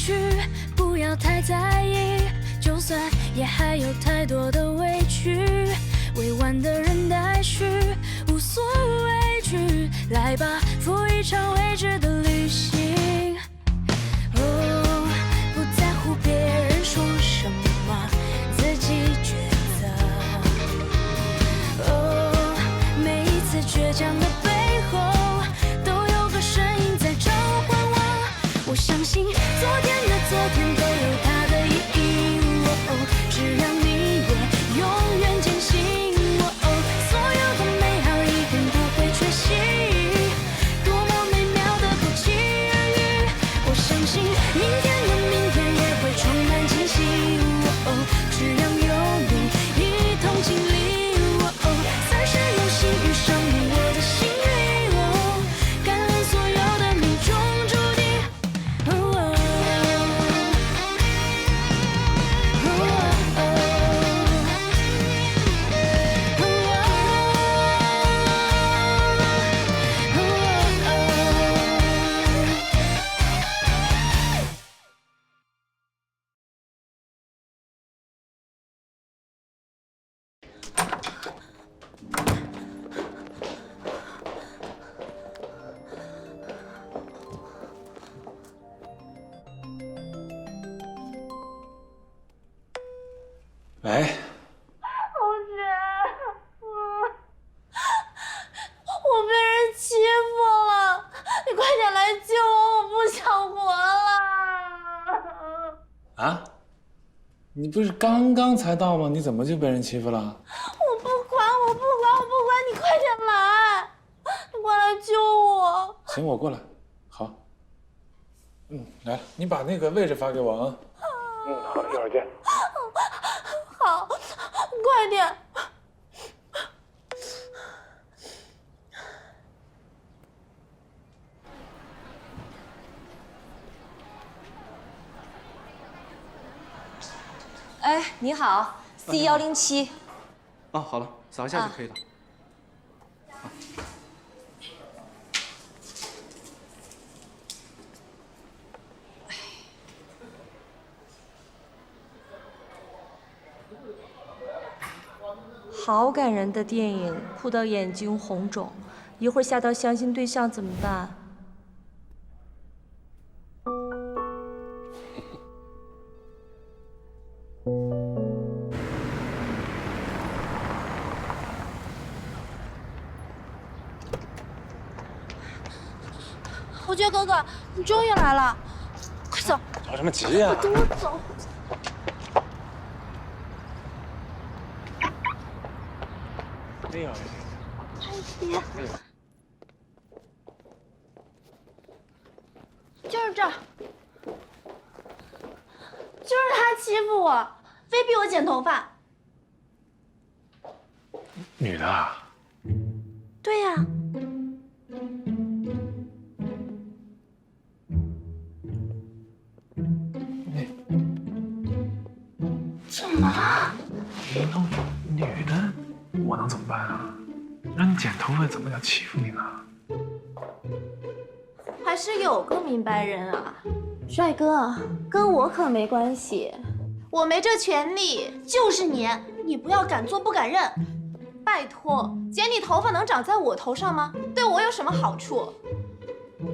去，不要太在意，就算也还有太多的委屈，委婉的人待续，无所畏惧，来吧，赴一场未知的旅行。哦，不在乎别人说什么，自己抉择。哦，每一次倔强的背后，都有个声音在召唤我。我相信昨天的昨天都有它的意义。哦，只要你也永远坚信。哦，所有的美好一定不会缺席。多么美妙的不期而遇，我相信明天的明天也会充满惊喜。哦，只要有你一同经历。哦，三生有幸遇上你，我的幸运。哦，感恩所有的命中注定。哦，喂，同学，我被人欺负了，你快点来救我，我不想活了。啊？你不是刚刚才到吗？你怎么就被人欺负了？我不管，你快点来，你快来救我。行，我过来。好。来了，你把那个位置发给我啊。好，一会儿见。好，快点。哎，你好，C107。哦，好了，扫一下就可以了。好感人的电影，哭到眼睛红肿，一会儿吓到相亲对象怎么办？侯爵哥哥，你终于来了，快走！着什么急呀？跟我走。哎呦！别，就是这儿，就是他欺负我，非逼我剪头发。女的啊？对呀。怎么了？你弄女的，我能怎么办啊？让你剪头发怎么叫欺负你呢？还是有个明白人啊，帅哥，跟我可没关系，我没这权利，就是你，你不要敢做不敢认。拜托，剪你头发能长在我头上吗？对我有什么好处？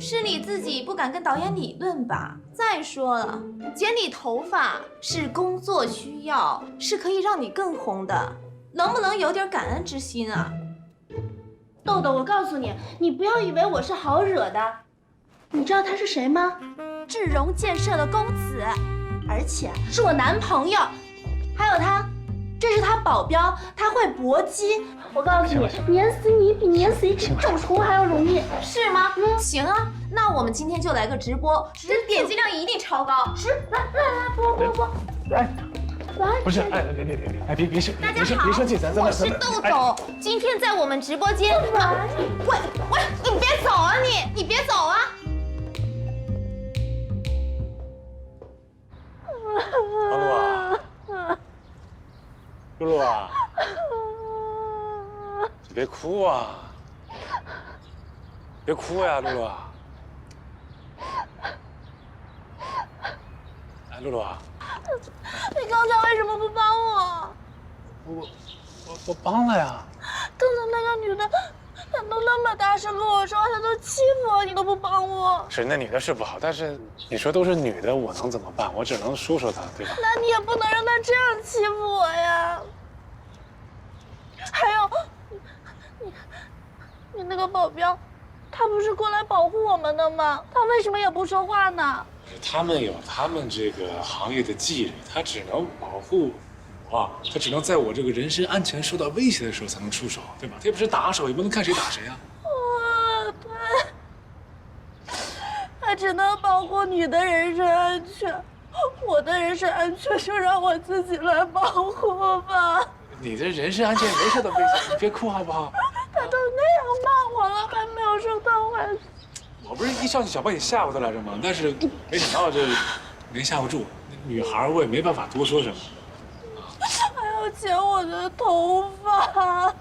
是你自己不敢跟导演理论吧？再说了，剪你头发是工作需要，是可以让你更红的，能不能有点感恩之心啊？豆豆，我告诉你，你不要以为我是好惹的。你知道他是谁吗？智荣建设的公子，而且是我男朋友。还有他，这是他保镖，他会搏击。我告诉你，碾死你比碾死一只臭虫还要容易，是吗？行啊，那我们今天就来个直播，点击量一定超高。来，播。来，不是，哎，别生气，咱我是豆豆，今天在我们直播间。喂，你别走啊你别走啊！露露啊，露露啊，你别哭啊，别哭呀，露露啊。露露啊，你刚才为什么不帮我？我帮了呀。刚才那个女的，她都那么大声跟我说话，她都欺负我，你都不帮我。是那女的是不好，但是你说都是女的，我能怎么办？我只能说说她，对吧？那你也不能让她这样欺负我呀。还有，你那个保镖，他不是过来保护我们的吗？他为什么也不说话呢？他们有他们这个行业的纪律，他只能保护我，他只能在我这个人身安全受到威胁的时候才能出手，对吧？他也不是打手，也不能看谁打谁啊。他只能保护你的人身安全，我的人身安全就让我自己来保护吧。你的人身安全没受到威胁，你别哭好不好？他都那样骂我了，还没有受到还。我不是一上去想把你吓唬他来着吗？但是没想到这没吓唬住，女孩我也没办法多说什么。还要剪我的头发。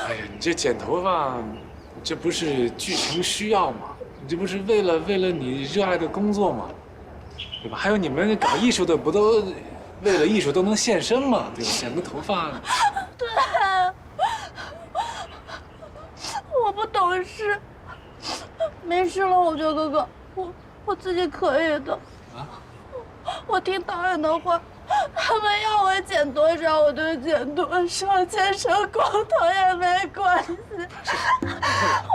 哎呀，你这剪头发，这不是剧情需要吗？你这不是为了你热爱的工作吗？对吧？还有你们搞艺术的不都为了艺术都能献身吗？对吧？剪个头发。对，我不懂事。没事了，我觉得哥哥，我自己可以的。啊？我听导演的话，他们要我剪多少我就剪多少，剪成光头也没关系。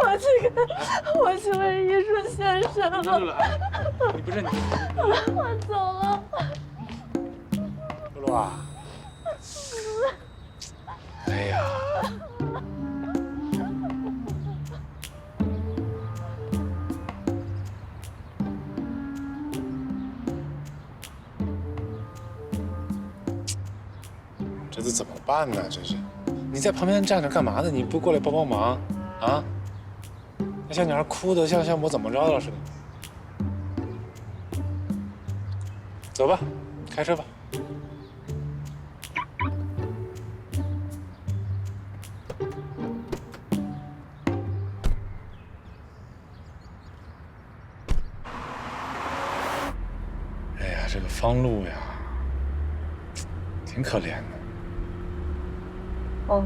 我去为艺术献身了。你不是你。我走了。露露啊。哎呀。这怎么办呢？这是，你在旁边站着干嘛呢？你不过来帮帮忙啊？那小女孩哭的像我怎么着了似的。走吧，开车吧。哎呀，这个方路呀，挺可怜的。哦，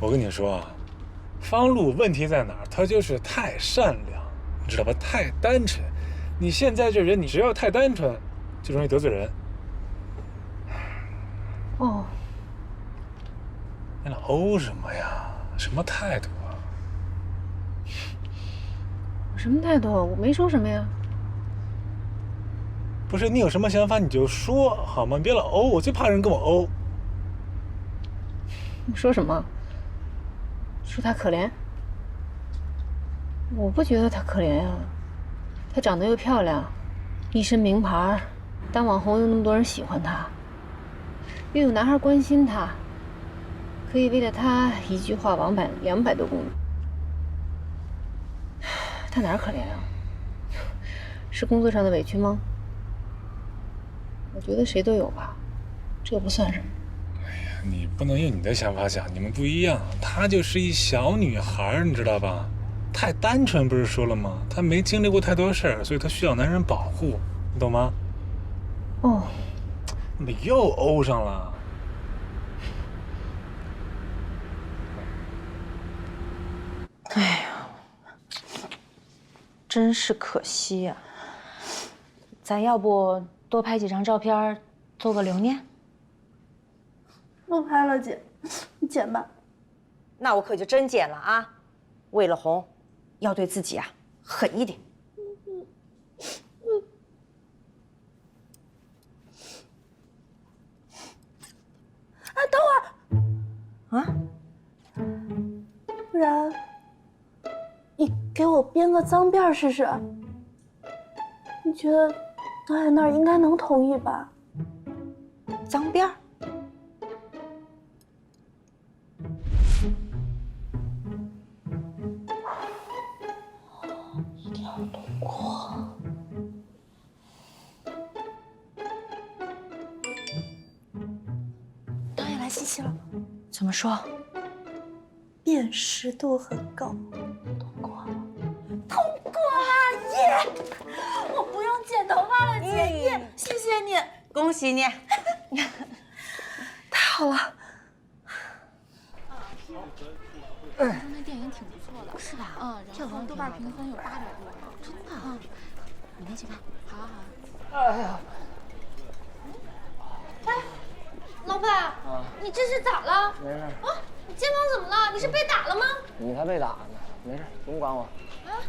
我跟你说啊，方路问题在哪儿？他就是太善良，你知道吧？太单纯。你现在这人，你只要太单纯，就容易得罪人。哦，你老欧什么呀？什么态度啊？我什么态度？我没说什么呀。不是，你有什么想法你就说好吗？你别老欧，我最怕人跟我欧。你说什么？说他可怜？我不觉得他可怜呀。她长得又漂亮，一身名牌，当网红又那么多人喜欢她，又有男孩关心她，可以为了她一句话往返200多公里。她哪儿可怜啊？是工作上的委屈吗？我觉得谁都有吧，这不算什么。你不能用你的想法想，你们不一样。她就是一小女孩，你知道吧？太单纯，不是说了吗？她没经历过太多事儿，所以她需要男人保护，你懂吗？哦，怎么又欧上了？哎呀，真是可惜呀。咱要不多拍几张照片，做个留念？不拍了，姐，你剪吧。那我可就真剪了啊！为了红，要对自己啊狠一点。啊，等会儿啊！不然，你给我编个脏辫试试。你觉得导演那儿应该能同意吧？脏辫儿。一定要通过。导演来信息了，怎么说？辨识度很高，通过了，通过了，耶！我不用剪头发了姐，谢谢你，恭喜你！太好了。那电影挺不错的，是吧？嗯，然后豆瓣评分有8.6，真的啊？你们一起看。好好好。哎呀！哎，老板，你这是咋了？没事。啊，你肩膀怎么了？你是被打了吗？你才被打呢，没事，不用管我。啊？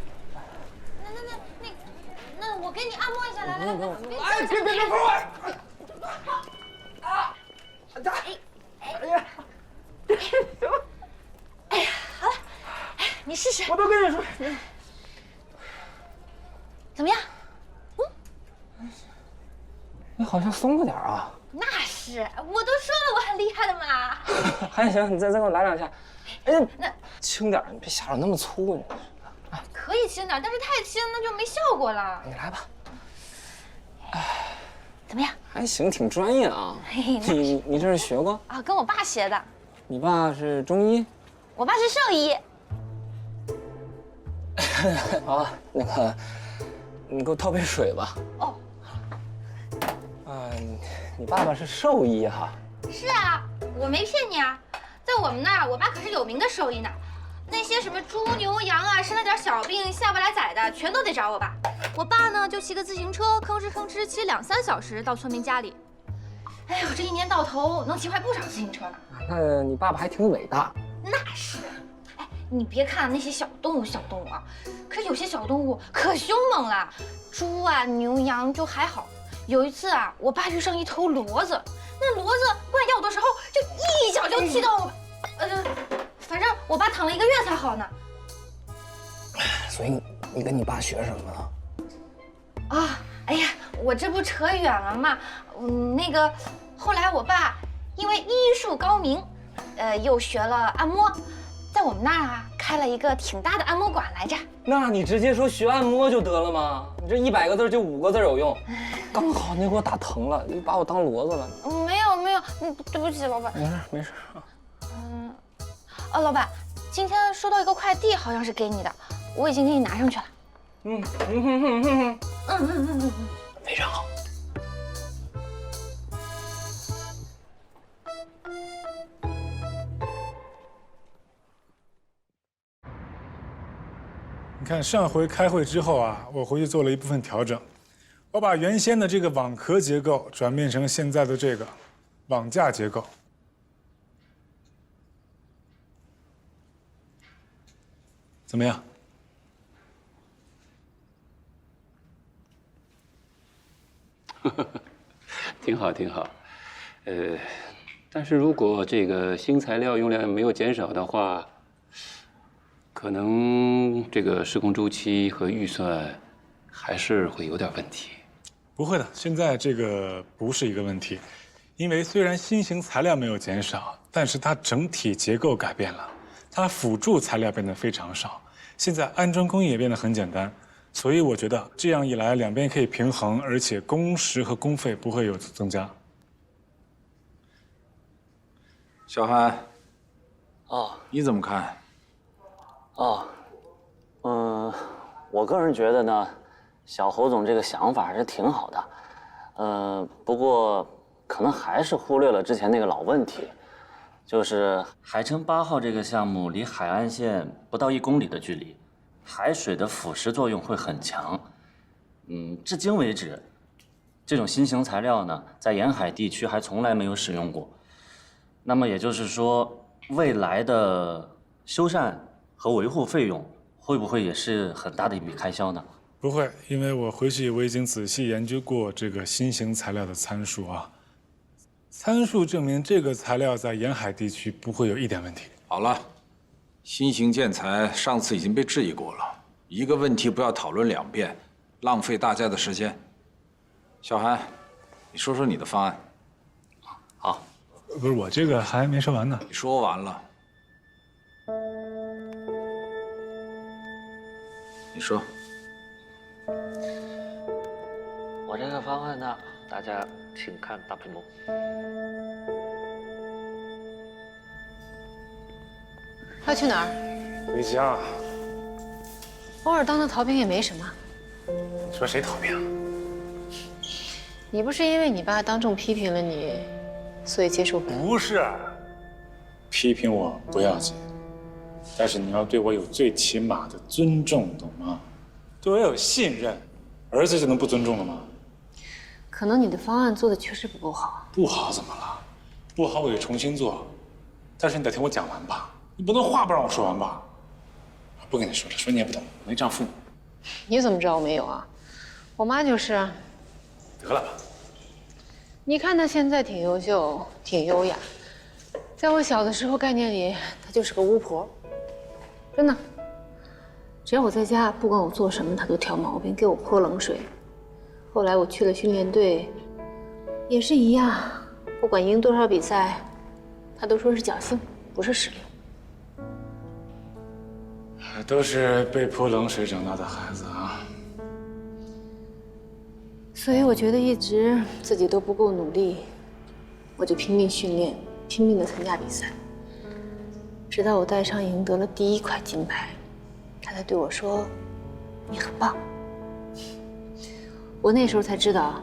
那我给你按摩一下，来来来，哎，别碰我！啊！哎呀，好了，哎，你试试。我都跟你说，怎么样？你好像松了点啊。那是，我都说了我很厉害的嘛。还行，你再给我来2下。哎呀，那轻点，你别下手那么粗，你。可以轻点，但是太轻那就没效果了。你来吧。怎么样？还行，挺专业啊。嘿嘿，你这是学过啊？跟我爸学的。你爸是中医？我爸是兽医。好，那个，你给我倒杯水吧。哦。你爸爸是兽医哈？是啊，我没骗你啊，在我们那儿，我爸可是有名的兽医呢。那些什么猪牛羊啊，生了点小病下不来崽的，全都得找我爸。我爸呢，就骑个自行车，吭哧吭哧骑2、3小时到村民家里。哎呦，这一年到头能骑坏不少自行车呢。那你爸爸还挺伟大。那是。哎，你别看那些小动物啊，可有些小动物可凶猛了。猪啊、牛羊就还好。有一次啊，我爸遇上一头骡子，那骡子灌药的时候就一脚就踢到我，反正我爸躺了1个月才好呢。所以你跟你爸学什么了？啊，哎呀，我这不扯远了吗？那个后来我爸因为医术高明，又学了按摩，在我们那儿啊开了一个挺大的按摩馆来着。那你直接说学按摩就得了嘛，你这100个字就5个字有用。刚好你给我打疼了，你把我当骡子了。没有，对不起，老板。没事。老板，今天收到一个快递，好像是给你的，我已经给你拿上去了。非常好。你看上回开会之后啊，我回去做了一部分调整，我把原先的这个网壳结构转变成现在的这个网架结构。怎么样？挺好，挺好。但是如果这个新材料用量没有减少的话，可能这个施工周期和预算还是会有点问题。不会的，现在这个不是一个问题，因为虽然新型材料没有减少，但是它整体结构改变了，它辅助材料变得非常少，现在安装工艺也变得很简单，所以我觉得这样一来两边可以平衡，而且工时和工费不会有增加。小韩，你怎么看？我个人觉得呢，小侯总这个想法还是挺好的，不过可能还是忽略了之前那个老问题，就是海城8号这个项目离海岸线不到1公里的距离，海水的腐蚀作用会很强。至今为止，这种新型材料呢，在沿海地区还从来没有使用过。那么也就是说，未来的修缮和维护费用会不会也是很大的一笔开销呢？不会，因为我回去我已经仔细研究过这个新型材料的参数啊，参数证明这个材料在沿海地区不会有一点问题。好了，新型建材上次已经被质疑过了，一个问题不要讨论2遍，浪费大家的时间。小韩，你说说你的方案。好。不是，我这个还没说完呢。你说完了。你说。我这个方案呢，大家请看大屏幕。要去哪儿？回家。偶尔当当逃兵也没什么。你说谁逃兵？你不是因为你爸当众批评了你，所以接受不了？不是，批评我不要紧，但是你要对我有最起码的尊重，懂吗？对我有信任，儿子就能不尊重了吗？可能你的方案做的确实不够好。不好怎么了？不好我得重新做，但是你得听我讲完吧，你不能话不让我说完吧？不跟你说了，说你也不懂，没丈夫。你怎么知道我没有啊？我妈就是啊。得了吧。你看她现在挺优秀，挺优雅，在我小的时候概念里，她就是个巫婆。真的，只要我在家，不管我做什么，她都挑毛病，给我泼冷水。后来我去了训练队，也是一样，不管赢多少比赛，她都说是侥幸，不是实力。都是被泼冷水长大的孩子啊。所以我觉得一直自己都不够努力，我就拼命训练，拼命的参加比赛，直到我带上赢得了第1块金牌，他才对我说：“你很棒。”我那时候才知道，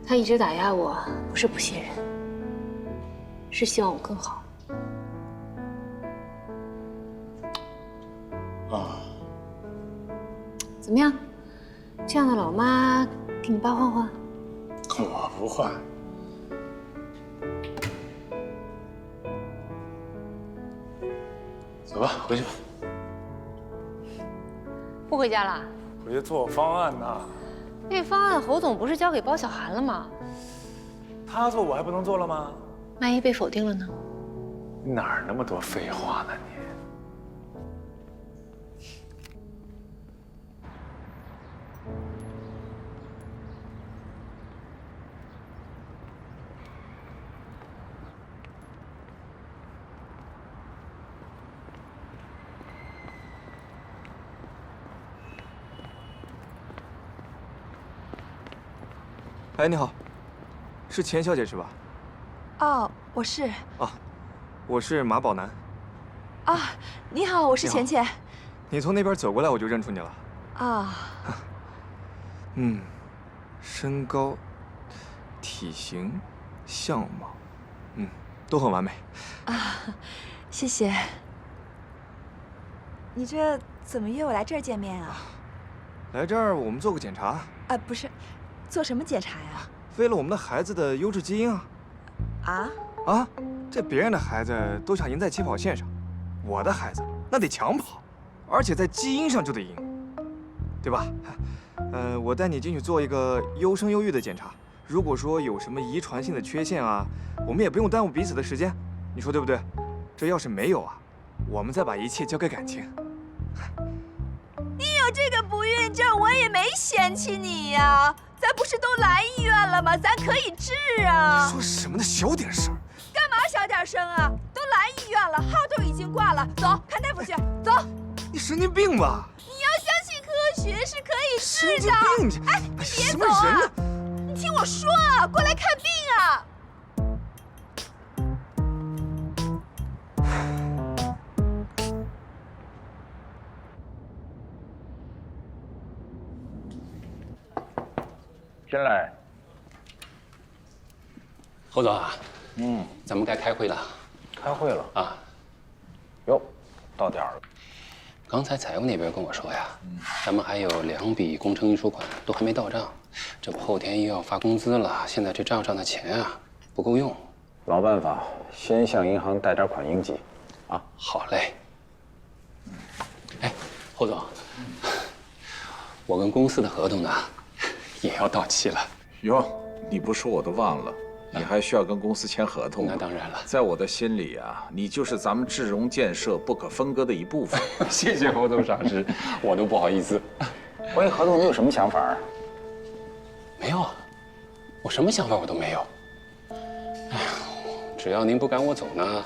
他一直打压我，不是不信任，是希望我更好。啊，怎么样？这样的老妈给你爸换换？我不换。走吧，回去吧。不回家了？回去做方案呢。那方案侯总不是交给包小涵了吗？他做我还不能做了吗？万一被否定了呢？哪儿那么多废话呢你？哎，你好，是钱小姐是吧？哦，我是。啊，我是马宝南。啊，你好，我是钱钱。你从那边走过来，我就认出你了。啊。身高、体型、相貌，都很完美。啊，谢谢。你这怎么约我来这儿见面啊？来这儿我们做个检查。啊，不是。做什么检查呀？为了我们的孩子的优质基因啊！这别人的孩子都想赢在起跑线上，我的孩子那得抢跑，而且在基因上就得赢，对吧？我带你进去做一个优生优育的检查，如果说有什么遗传性的缺陷啊，我们也不用耽误彼此的时间，你说对不对？这要是没有啊，我们再把一切交给感情。你有这个不孕症，我也没嫌弃你呀。咱不是都来医院了吗？咱可以治啊！说什么呢？小点声！干嘛小点声啊？都来医院了，号都已经挂了，走，看大夫去，走！你神经病吧？你要相信科学是可以治的。神经病！哎，你别走啊！你听我说啊，过来看病啊！进来。侯总啊，咱们该开会了。开会了啊？哟，到点儿了。刚才财务那边跟我说呀，咱们还有2笔工程运输款都还没到账，这不后天又要发工资了，现在这账上的钱啊不够用。老办法，先向银行贷点款应急。啊，好嘞。哎，侯总，我跟公司的合同呢？也要到期了。哟，你不说我都忘了，你还需要跟公司签合同。那当然了，在我的心里啊，你就是咱们智荣建设不可分割的一部分。谢谢侯总赏识，我都不好意思。关于合同，你有什么想法？没有啊，我什么想法我都没有。哎呀，只要您不赶我走呢，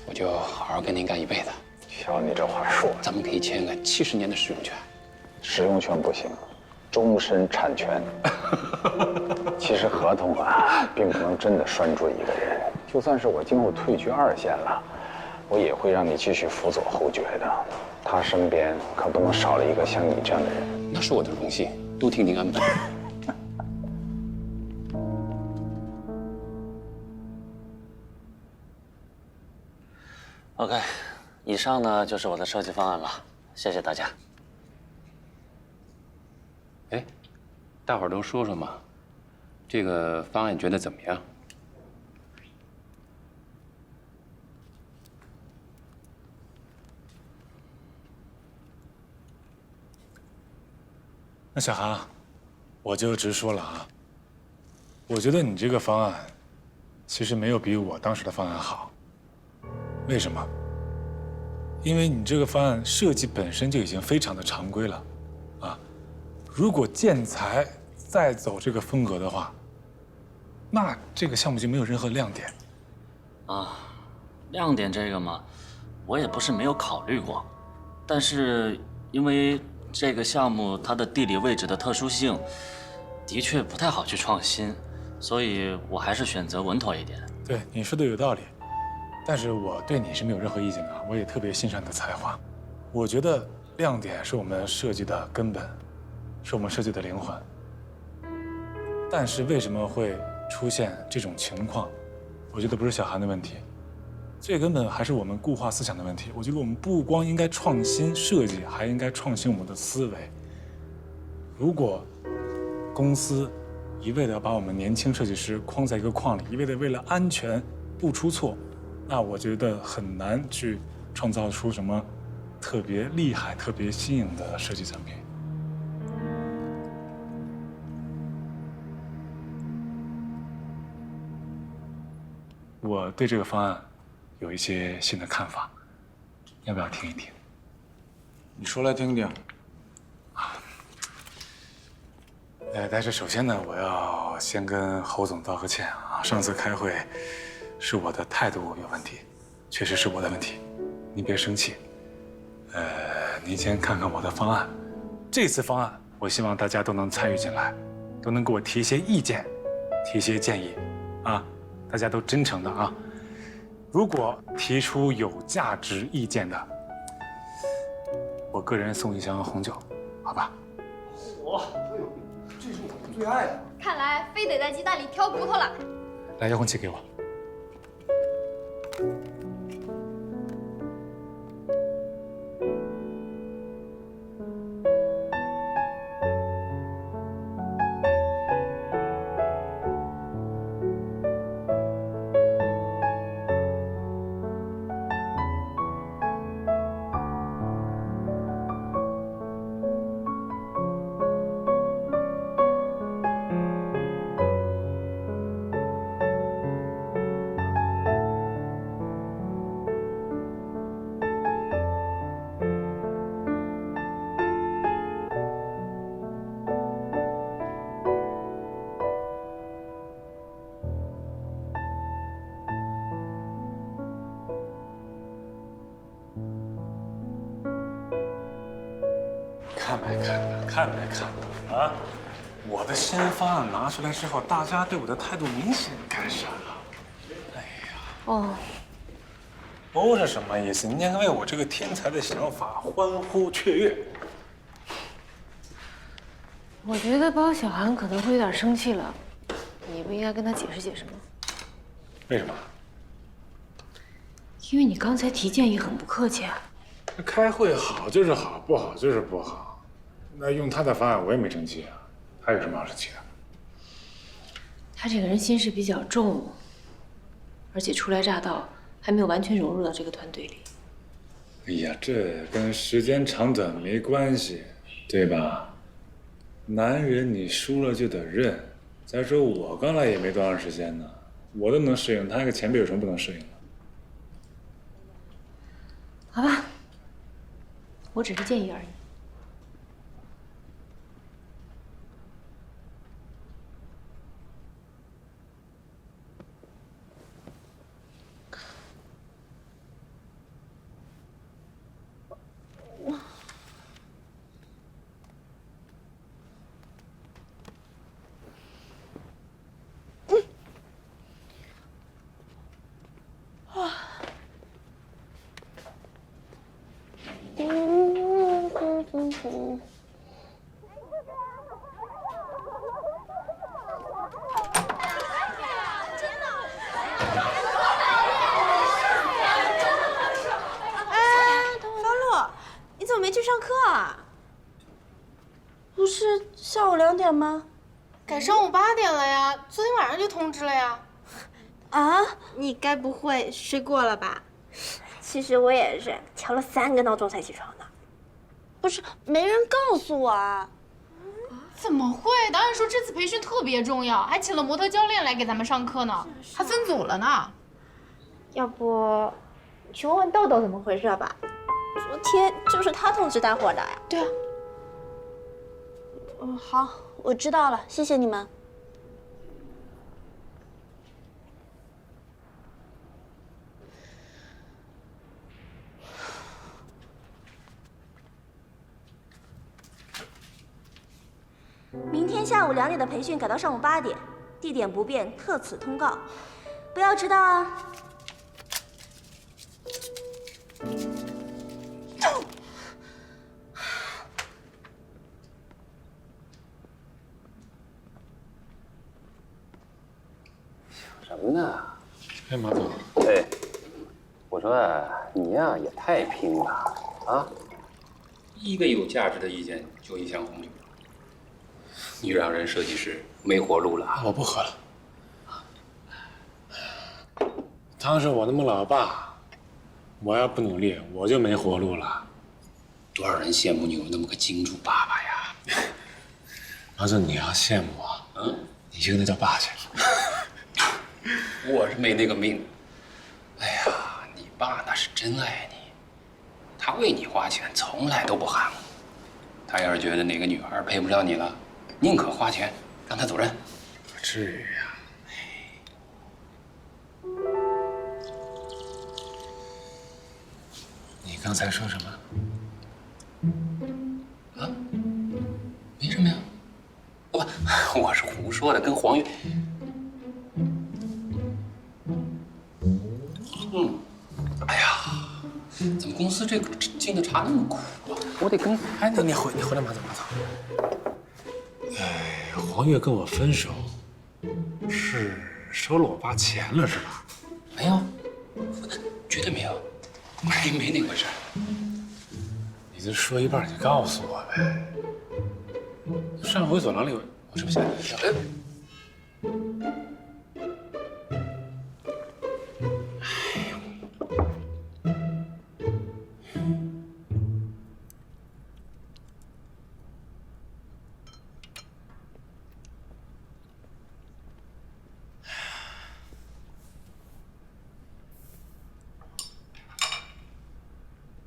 我就好好跟您干一辈子。瞧你这话说，咱们可以签个70年的使用权。使用权不行。终身产权。其实合同啊，并不能真的拴住一个人。就算是我今后退居2线了，我也会让你继续辅佐侯爵的。他身边可不能少了一个像你这样的人。那是我的荣幸，都听您安排。OK， 以上呢就是我的设计方案了，谢谢大家。哎，大伙儿都说说嘛，这个方案觉得怎么样？那小韩，我就直说了啊，我觉得你这个方案其实没有比我当时的方案好。为什么？因为你这个方案设计本身就已经非常的常规了，啊，如果建材再走这个风格的话，那这个项目就没有任何亮点。啊，亮点这个嘛，我也不是没有考虑过，但是因为这个项目它的地理位置的特殊性，的确不太好去创新，所以我还是选择稳妥一点。对，你说的有道理。但是我对你是没有任何意见的，我也特别欣赏你的才华。我觉得亮点是我们设计的根本，是我们设计的灵魂。但是为什么会出现这种情况？我觉得不是小韩的问题，最根本还是我们固化思想的问题。我觉得我们不光应该创新设计，还应该创新我们的思维。如果公司一味的把我们年轻设计师框在一个框里，一味的为了安全不出错，那我觉得很难去创造出什么特别厉害、特别新颖的设计产品。我对这个方案有一些新的看法，要不要听一听？你说来听听。但是首先呢，我要先跟侯总道个歉啊！上次开会是我的态度有问题，确实是我的问题，您别生气。您先看看我的方案，这次方案我希望大家都能参与进来，都能给我提一些意见，提一些建议，啊，大家都真诚的啊。如果提出有价值意见的，我个人送一箱红酒，好吧？这是我最爱的。看来非得在鸡蛋里挑骨头了。来，遥控器给我。看没看的，看没看的啊！我的新方案拿出来之后，大家对我的态度明显改善了。哎呀，哦是什么意思？您应该为我这个天才的想法欢呼雀跃。我觉得包小韩可能会有点生气了，你不应该跟他解释解释吗？为什么？因为你刚才提建议很不客气啊。开会好就是好，不好就是不好。那用他的方案我也没生气啊，他有什么好生气的？他这个人心事比较重，而且初来乍到，还没有完全融入到这个团队里。哎呀，这跟时间长短没关系，对吧？男人你输了就得认。再说我刚来也没多长时间呢，我都能适应，他一个前辈有什么不能适应的？好吧，我只是建议而已。不是下午2点吗？改上午8点了呀，昨天晚上就通知了呀。啊？你该不会睡过了吧？其实我也是调了3个闹钟才起床的。不是，没人告诉我啊。怎么会？导演说这次培训特别重要，还请了模特教练来给咱们上课呢，还分组了呢。要不，去问问豆豆怎么回事吧？昨天就是他通知大伙的呀。对啊。好，我知道了，谢谢你们。明天下午2点的培训改到上午8点，地点不变，特此通告，不要迟到啊！什么呢？哎，马总。哎，我说你呀也太拼了啊！一个有价值的意见就影响红酒，你让人设计师没活路了。我不喝了。汤是我那么老爸，我要不努力，我就没活路了。多少人羡慕你有那么个金主爸爸呀！马总，你要羡慕我，你就跟他叫爸去。我是没那个命。哎呀，你爸那是真爱你，他为你花钱从来都不含糊。他要是觉得哪个女孩配不上你了，宁可花钱让她走人。不至于呀。你刚才说什么？啊？没什么呀。我是胡说的，跟黄月。哎呀，怎么公司这个进的茶那么苦啊？我得跟……哎，你回来，马总。黄月跟我分手，是收了我爸钱了是吧？没有，绝对没有，没那回事。你就说一半，你告诉我呗。上回走廊里，我这不吓你一跳。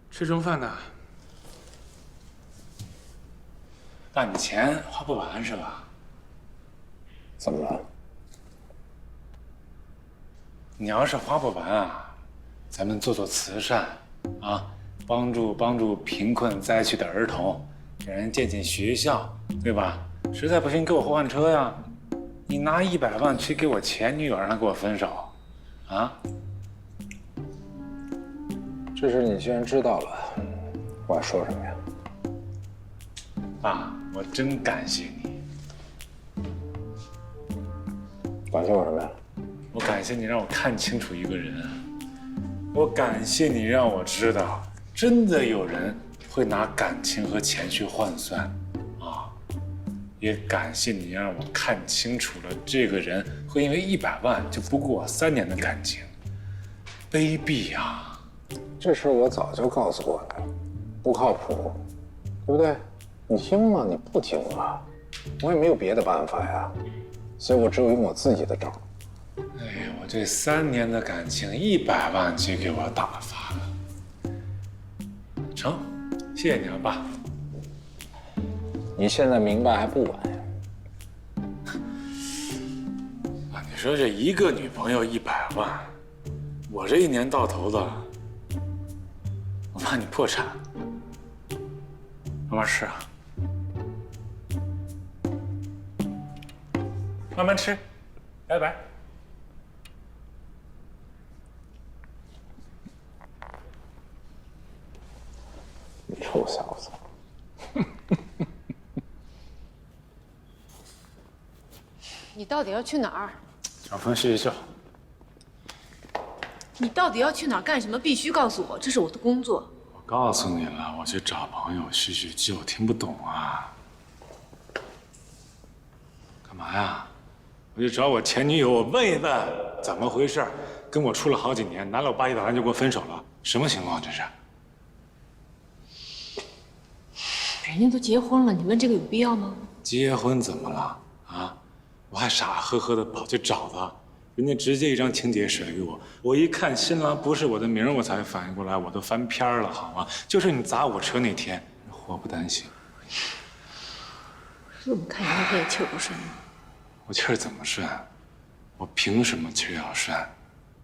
吃中饭呢？爸，你钱花不完是吧？怎么了？你要是花不完啊，咱们做慈善，啊，帮助贫困灾区的儿童，给人建学校，对吧？实在不行，给我换车呀。你拿100万去给我前女友，让她跟我分手，啊？这事你既然知道了，我还说什么呀？爸，我真感谢你。感谢我什么呀？我感谢你让我看清楚一个人，我感谢你让我知道，真的有人会拿感情和钱去换算，啊！也感谢你让我看清楚了，这个人会因为100万就不顾我3年的感情，卑鄙呀！这事我早就告诉过你了，不靠谱，对不对？你听吗？你不听啊，我也没有别的办法呀，所以我只有用我自己的招。哎呀，我这3年的感情100万就给我打发了，成，谢谢你啊，爸。你现在明白还不晚呀。啊，你说这一个女朋友100万，我这1年到头的，我怕你破产。慢慢吃啊，慢慢吃，拜拜。你臭小子！你到底要去哪儿？找朋友叙叙旧。你到底要去哪儿干什么？必须告诉我，这是我的工作。我告诉你了，我去找朋友叙叙旧，听不懂啊？干嘛呀？我就找我前女友，我问一问怎么回事，跟我处了好几年，拿了我800万就跟我分手了，什么情况这是？人家都结婚了，你问这个有必要吗？结婚怎么了啊？我还傻呵呵的跑去找他，人家直接一张请柬甩给我，我一看新郎不是我的名，我才反应过来，我都翻篇了，好吗？就是你砸我车那天，祸不单行。我怎么看你那天也气儿不顺呢？我气儿怎么顺？我凭什么气儿要顺？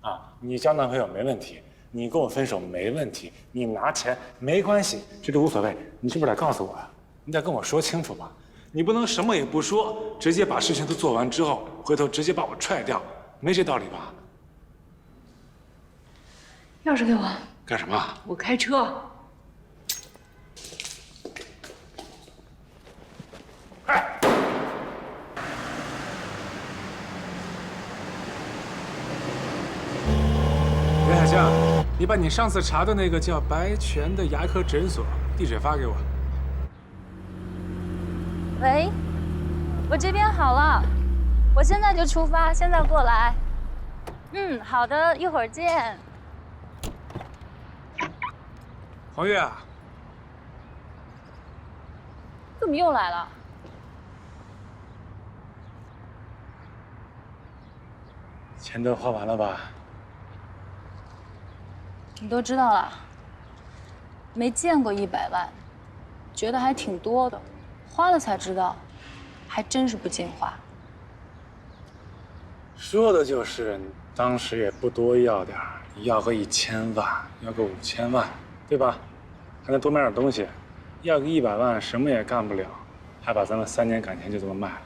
啊，你交男朋友没问题，你跟我分手没问题，你拿钱没关系，这都无所谓。你是不是得告诉我呀？你得跟我说清楚吧。你不能什么也不说，直接把事情都做完之后，回头直接把我踹掉，没这道理吧？钥匙给我。干什么？我开车。袁小江，你把你上次查的那个叫白泉的牙科诊所地址发给我。喂，我这边好了，我现在就出发，现在过来。好的，一会儿见。黄月啊，怎么又来了？钱都花完了吧？你都知道了，没见过100万，觉得还挺多的，花了才知道，还真是不经花。说的就是当时也不多要点儿，要个1000万，要个5000万，对吧？还能多买点东西，要个100万什么也干不了，还把咱们3年感情就这么卖了。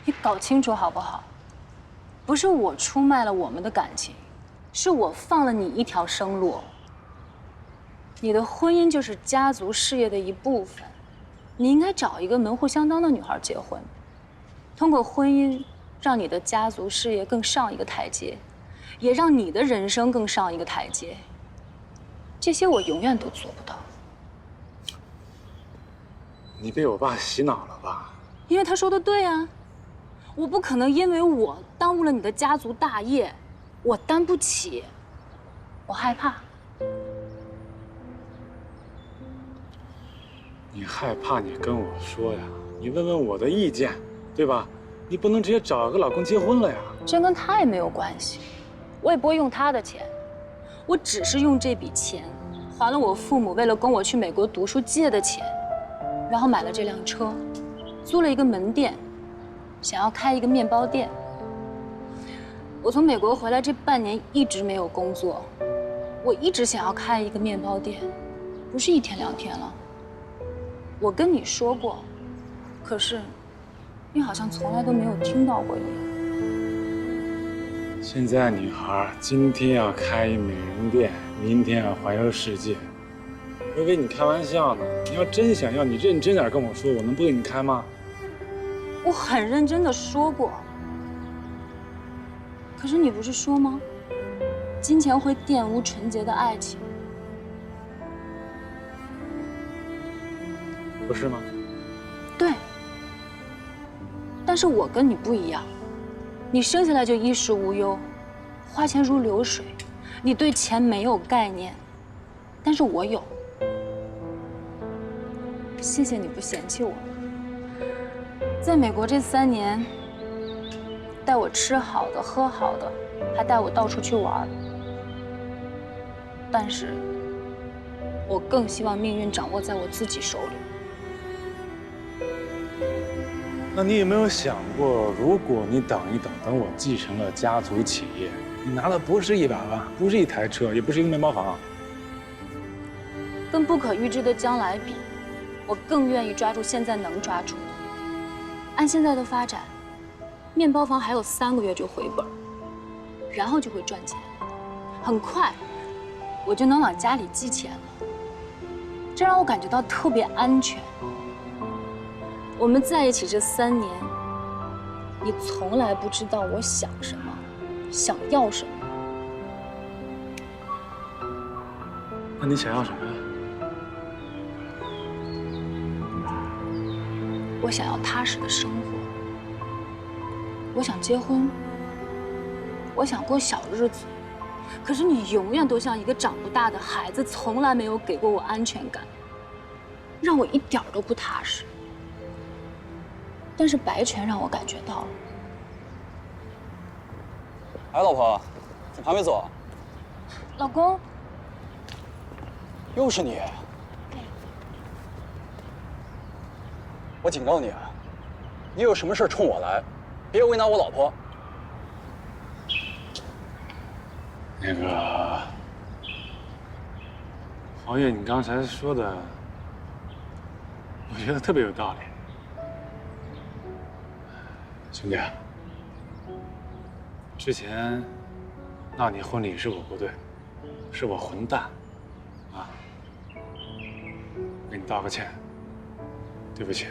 你搞清楚好不好？不是我出卖了我们的感情。是我放了你一条生路。你的婚姻就是家族事业的一部分，你应该找一个门户相当的女孩结婚，通过婚姻让你的家族事业更上一个台阶，也让你的人生更上一个台阶。这些我永远都做不到。你被我爸洗脑了吧？因为他说的对啊，我不可能因为我耽误了你的家族大业。我担不起，我害怕。你害怕，你跟我说呀，你问问我的意见，对吧？你不能直接找个老公结婚了呀。这跟他也没有关系，我也不会用他的钱，我只是用这笔钱还了我父母为了供我去美国读书借的钱，然后买了这辆车，租了一个门店，想要开一个面包店。我从美国回来这半年一直没有工作，我一直想要开一个面包店，不是1天2天了。我跟你说过，可是你好像从来都没有听到过一样。现在女孩今天要开一美容店，明天要环游世界，我以为你开玩笑呢。你要真想要，你认真点跟我说，我能不给你开吗？我很认真的说过。可是你不是说吗？金钱会玷污纯洁的爱情，不是吗？对。但是我跟你不一样，你生下来就衣食无忧，花钱如流水，你对钱没有概念，但是我有。谢谢你不嫌弃我。在美国这3年。带我吃好的喝好的，还带我到处去玩。但是，我更希望命运掌握在我自己手里。那你有没有想过，如果你等一等，等我继承了家族企业，你拿的不是100万，不是1台车，也不是一个面包房，跟不可预知的将来比，我更愿意抓住现在能抓住的。按现在的发展。面包房还有3个月就回本，然后就会赚钱，很快我就能往家里寄钱了。这让我感觉到特别安全。我们在一起这3年，你从来不知道我想什么，想要什么。那你想要什么呀？我想要踏实的生活。我想结婚，我想过小日子，可是你永远都像一个长不大的孩子，从来没有给过我安全感，让我一点都不踏实。但是白泉让我感觉到了。哎，老婆，怎么还没走啊？老公，又是你！我警告你啊，你有什么事冲我来，别为难我老婆。那个，黄月，你刚才说的，我觉得特别有道理。兄弟，之前闹你婚礼是我不对，是我混蛋，啊，给你道个歉，对不起。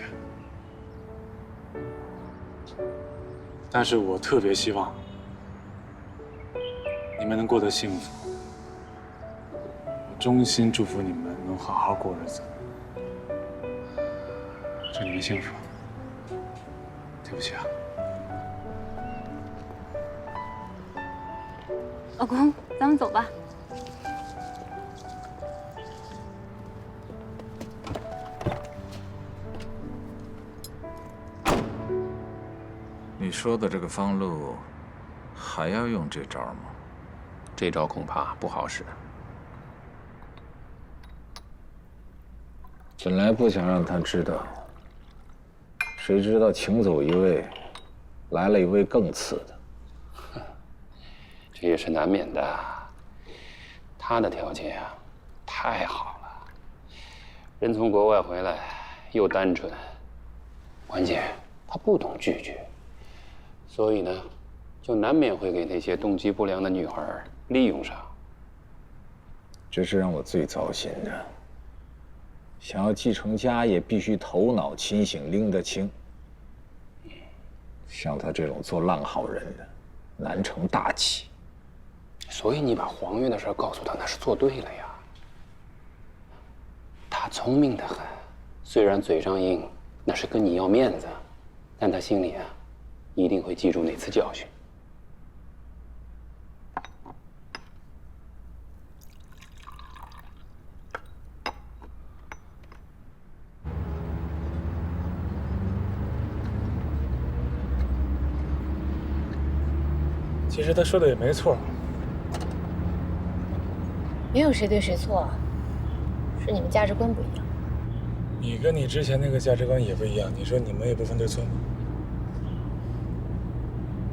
但是我特别希望你们能过得幸福，我衷心祝福你们能好好过日子，祝你们幸福。对不起啊。老公，咱们走吧。你说的这个方路，还要用这招吗？这招恐怕不好使。本来不想让他知道，谁知道请走一位，来了一位更次的。这也是难免的。他的条件啊，太好了，人从国外回来，又单纯，关键他不懂拒绝，所以呢，就难免会给那些动机不良的女孩利用上。这是让我最糟心的。想要继承家业，必须头脑清醒，拎得清。像他这种做烂好人的，难成大器。所以你把黄月的事告诉他，那是做对了呀。他聪明得很，虽然嘴上硬，那是跟你要面子，但他心里啊，一定会记住那次教训。其实他说的也没错，没有谁对谁错，是你们价值观不一样。你跟你之前那个价值观也不一样，你说你们也不分对错吗？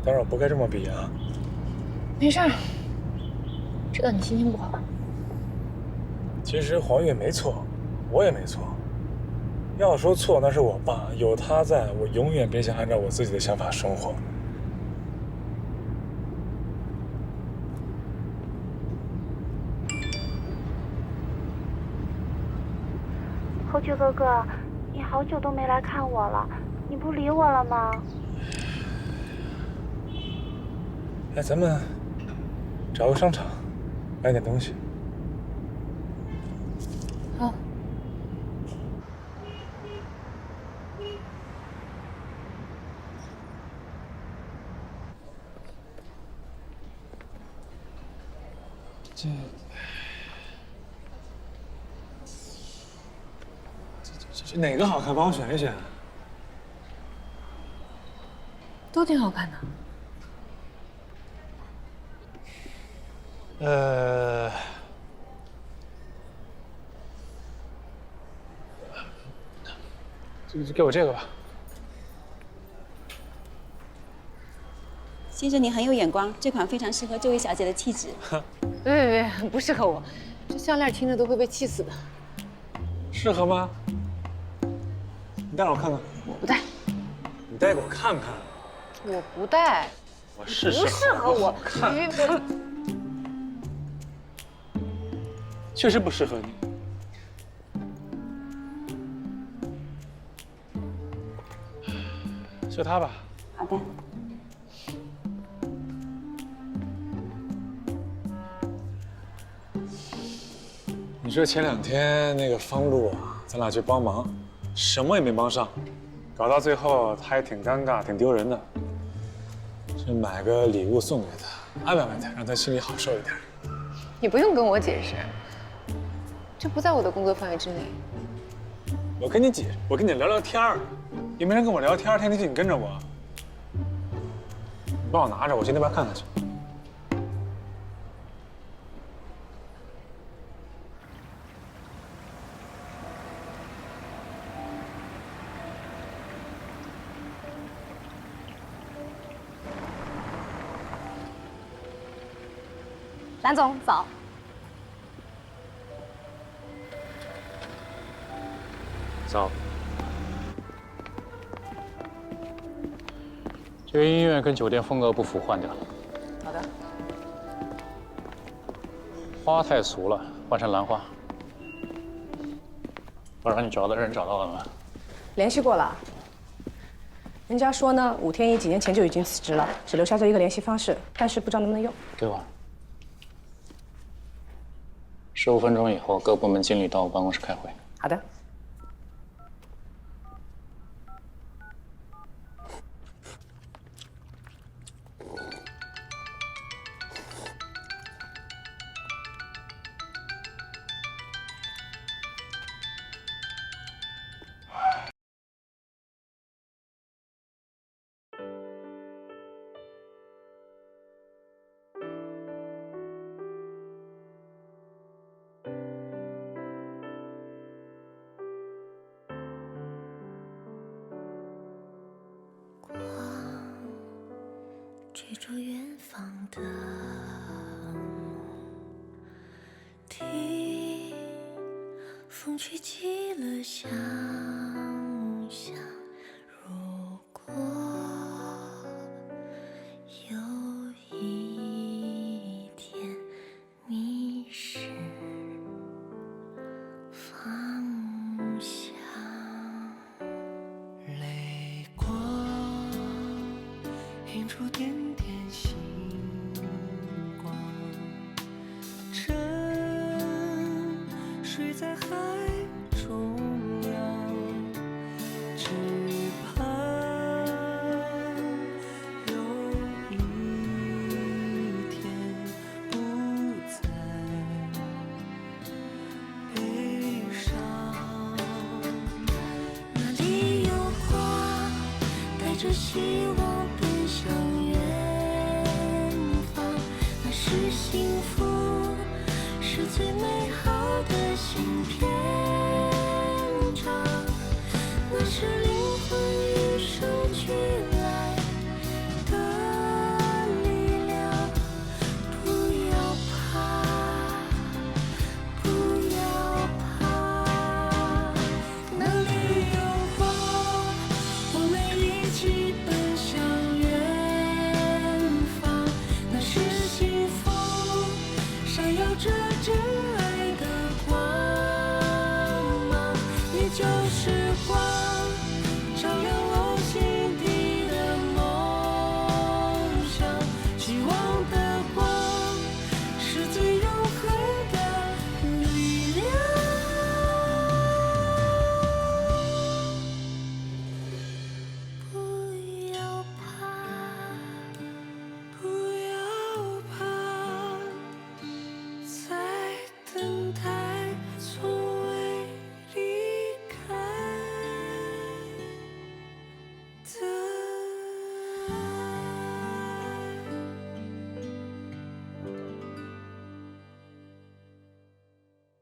当然我不该这么比啊。没事儿，知道你心情不好。其实黄月没错，我也没错。要说错，那是我爸，有他在，我永远别想按照我自己的想法生活。侯爵哥哥，你好久都没来看我了，你不理我了吗？哎，咱们找个商场买点东西。好。这哪个好看？帮我选一选。都挺好看的。就给我这个吧。先生，你很有眼光，这款非常适合这位小姐的气质。别，不适合我，这项链听着都会被气死的。适合吗？你戴让我看看。我不戴。你戴给我看看。我不戴。我试试。不适合我。确实不适合你。就它吧。好的。你说前2天那个方路啊，咱俩去帮忙，什么也没帮上，搞到最后他也挺尴尬、挺丢人的。就买个礼物送给他，安慰安慰他，让他心里好受一点。你不用跟我解释，这不在我的工作范围之内。我跟你解释，我跟你聊聊天儿，也没人跟我聊天，天天你跟着我。你帮我拿着，我去那边看看去。蓝总早。早。这个音乐跟酒店风格不符，换掉。好的。花太俗了，换成兰花。我让你找的人找到了吗？联系过了。人家说呢，武天一几年前就已经辞职了，只留下这一个联系方式，但是不知道能不能用。给我。15分钟以后，各部门经理到我办公室开会。好的。追逐远方的梦，听风吹起了想象，如果有一天迷失方向，泪光映出点点星光，沉睡在海中央，只盼有一天不再悲伤。那里有花，带着希望奔向远方，那是幸福，是最美好的新篇章，那是